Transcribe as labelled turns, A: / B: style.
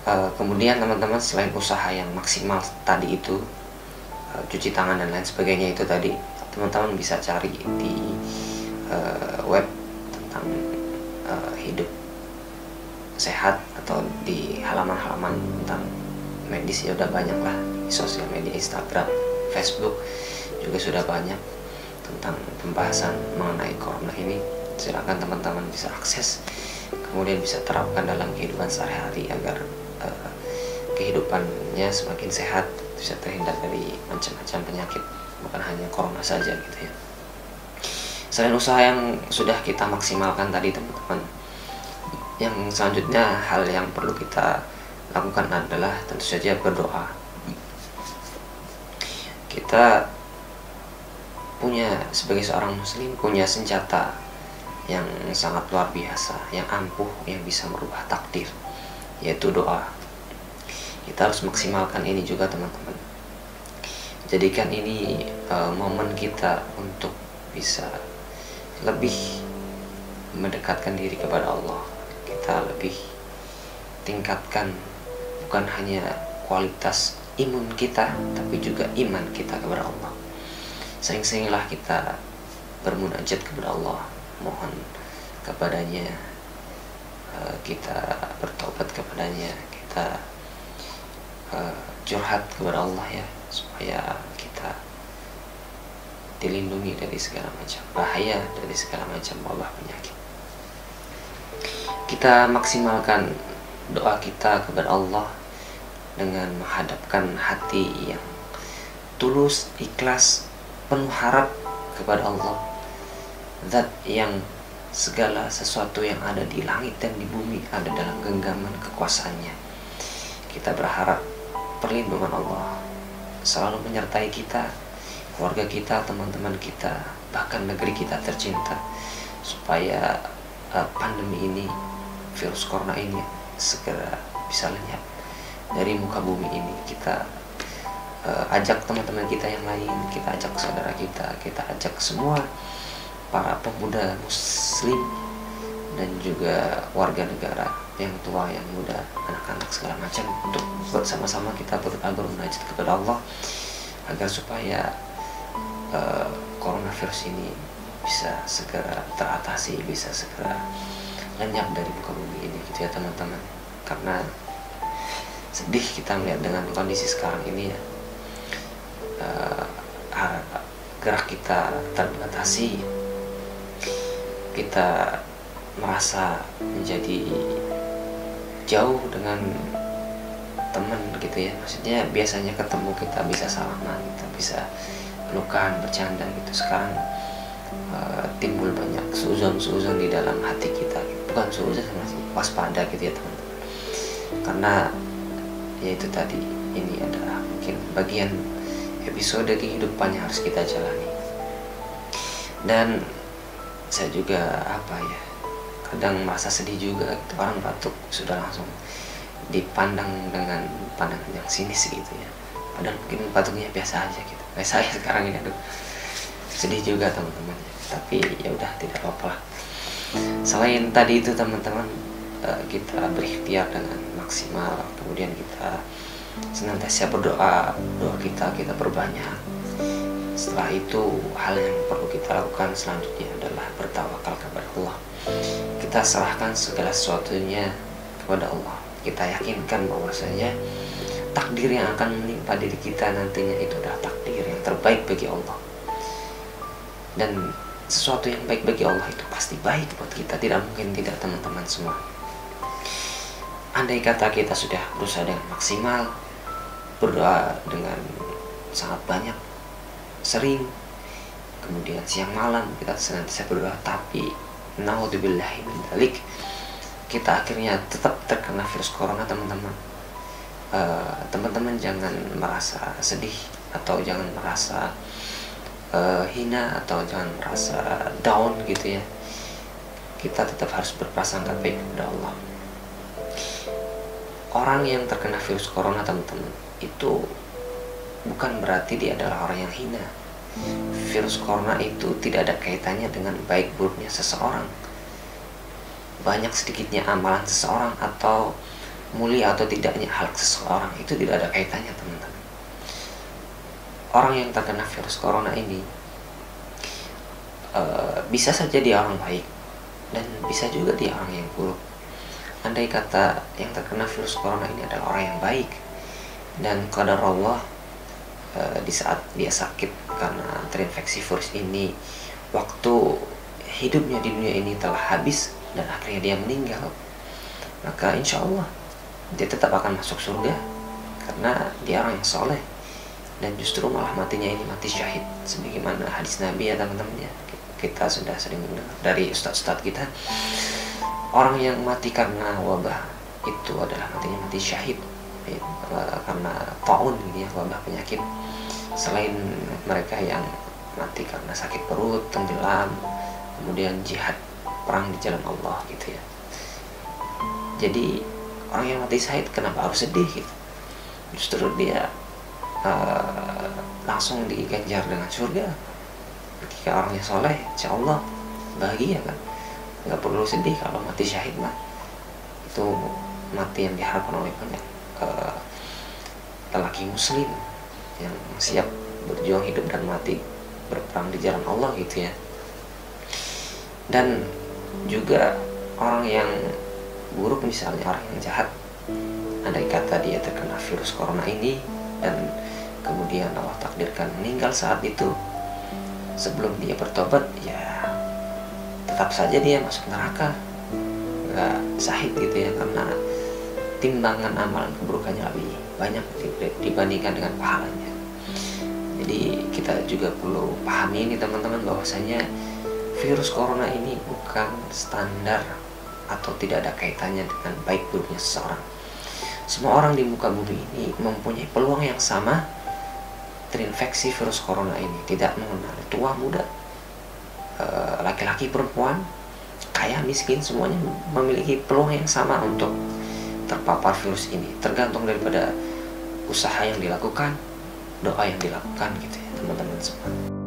A: Kemudian teman-teman, selain usaha yang maksimal tadi itu, cuci tangan dan lain sebagainya itu tadi, teman-teman bisa cari di web tentang hidup sehat, atau di halaman-halaman tentang medis ya udah banyak lah. Di sosial media Instagram, Facebook juga sudah banyak tentang pembahasan mengenai corona ini. Silakan teman-teman bisa akses, kemudian bisa terapkan dalam kehidupan sehari-hari agar kehidupannya semakin sehat, bisa terhindar dari macam-macam penyakit, bukan hanya corona saja gitu ya. Selain usaha yang sudah kita maksimalkan tadi teman-teman, yang selanjutnya hal yang perlu kita lakukan adalah tentu saja berdoa. Kita sebagai seorang muslim punya senjata yang sangat luar biasa, yang ampuh, yang bisa merubah takdir, yaitu doa. Kita harus maksimalkan ini juga teman-teman. Jadikan ini momen kita untuk bisa lebih mendekatkan diri kepada Allah. Kita lebih tingkatkan bukan hanya kualitas imun kita, tapi juga iman kita kepada Allah. Sering-seringlah kita bermunajat kepada Allah, mohon kepadanya, kita bertobat kepadanya, kita curhat kepada Allah ya, supaya kita dilindungi dari segala macam bahaya, dari segala macam wabah penyakit. Kita maksimalkan doa kita kepada Allah dengan menghadapkan hati yang tulus, ikhlas, penuh harap kepada Allah, Zat yang segala sesuatu yang ada di langit dan di bumi ada dalam genggaman kekuasaannya. Kita berharap perlindungan Allah selalu menyertai kita, keluarga kita, teman-teman kita, bahkan negeri kita tercinta, supaya pandemi ini, virus corona ini segera bisa lenyap dari muka bumi ini. Kita ajak teman-teman kita yang lain, kita ajak saudara kita ajak semua para pemuda muslim dan juga warga negara, yang tua, yang muda, anak-anak, segala macam, untuk bersama-sama kita bermunajat kepada Allah agar supaya coronavirus ini bisa segera teratasi, bisa segera lenyap dari muka bumi ini gitu ya teman-teman. Karena sedih kita melihat dengan kondisi sekarang ini ya, gerak kita terbatasi, kita merasa menjadi jauh dengan teman gitu ya. Maksudnya biasanya ketemu kita bisa salaman, kita bisa pelukan, bercanda gitu. Sekarang timbul banyak suuzon di dalam hati kita gitu. Bukan suuzon, masih waspada gitu ya teman-teman. Karena ya itu tadi, ini adalah mungkin bagian episode kehidupan yang harus kita jalani. Dan saya juga kadang merasa sedih juga gitu. Orang batuk sudah langsung dipandang dengan pandangan yang sinis gitu ya, padahal mungkin batuknya biasa aja gitu. Kayak saya sekarang ini, aduh sedih juga teman-teman. Tapi ya udah, tidak apa-apa lah. Selain tadi itu teman-teman, kita berikhtiar dengan maksimal, kemudian kita senantiasa berdoa, doa kita perbanyak. Setelah itu, hal yang perlu kita lakukan selanjutnya adalah bertawakal kepada Allah. Kita serahkan segala sesuatunya kepada Allah. Kita yakinkan bahwasanya takdir yang akan menimpa diri kita nantinya itu adalah takdir yang terbaik bagi Allah. Dan sesuatu yang baik bagi Allah itu pasti baik buat kita, tidak mungkin tidak teman-teman semua. Andai kata kita sudah berusaha dengan maksimal, berdoa dengan sangat banyak, sering, kemudian siang malam kita senantiasa berdoa, tapi naudzubillahi min dzalik, kita akhirnya tetap terkena virus corona teman-teman. Teman-teman jangan merasa sedih, atau jangan merasa hina, atau jangan merasa down gitu ya. Kita tetap harus berprasangka baik kepada Allah. Orang yang terkena virus corona teman-teman, itu bukan berarti dia adalah orang yang hina. Virus corona itu tidak ada kaitannya dengan baik buruknya seseorang, banyak sedikitnya amalan seseorang, atau mulia atau tidaknya hak seseorang itu tidak ada kaitannya, teman-teman. Orang yang terkena virus corona ini bisa saja dia orang baik dan bisa juga dia orang yang buruk. Andai kata yang terkena virus corona ini adalah orang yang baik dan qadar Allah, di saat dia sakit karena terinfeksi virus ini, waktu hidupnya di dunia ini telah habis dan akhirnya dia meninggal, maka insya Allah dia tetap akan masuk surga karena dia orang yang soleh, dan justru malah matinya ini mati syahid, sebagaimana hadis Nabi ya teman-teman ya, kita sudah sering mendengar dari ustadz-ustadz kita, orang yang mati karena wabah itu adalah matinya mati syahid ya, karena taun gitu ya, wabah penyakit. Selain mereka yang mati karena sakit perut, tenggelam, kemudian jihad perang di jalan Allah gitu ya. Jadi orang yang mati syahid kenapa harus sedih gitu? Justru dia langsung diganjar dengan surga. Ketika orangnya soleh, insya Allah bahagia kan, nggak perlu sedih kalau mati syahid mah. Itu mati yang diharapkan oleh banyak lelaki muslim yang siap berjuang hidup dan mati berperang di jalan Allah gitu ya. Dan juga orang yang buruk, misalnya orang yang jahat, andai kata dia terkena virus corona ini dan kemudian Allah takdirkan meninggal saat itu, sebelum dia bertobat ya tetap saja dia masuk neraka, nggak syahid gitu ya, karena timbangan amalan keburukannya lebih banyak dibandingkan dengan pahalanya. Jadi kita juga perlu pahami ini teman-teman, bahwasanya virus corona ini bukan standar atau tidak ada kaitannya dengan baik buruknya seseorang. Semua orang di muka bumi ini mempunyai peluang yang sama terinfeksi virus corona ini, tidak mengenal tua muda, laki-laki perempuan, kaya miskin, semuanya memiliki peluang yang sama untuk terpapar virus ini, tergantung daripada usaha yang dilakukan, doa yang dilakukan gitu ya teman-teman semua.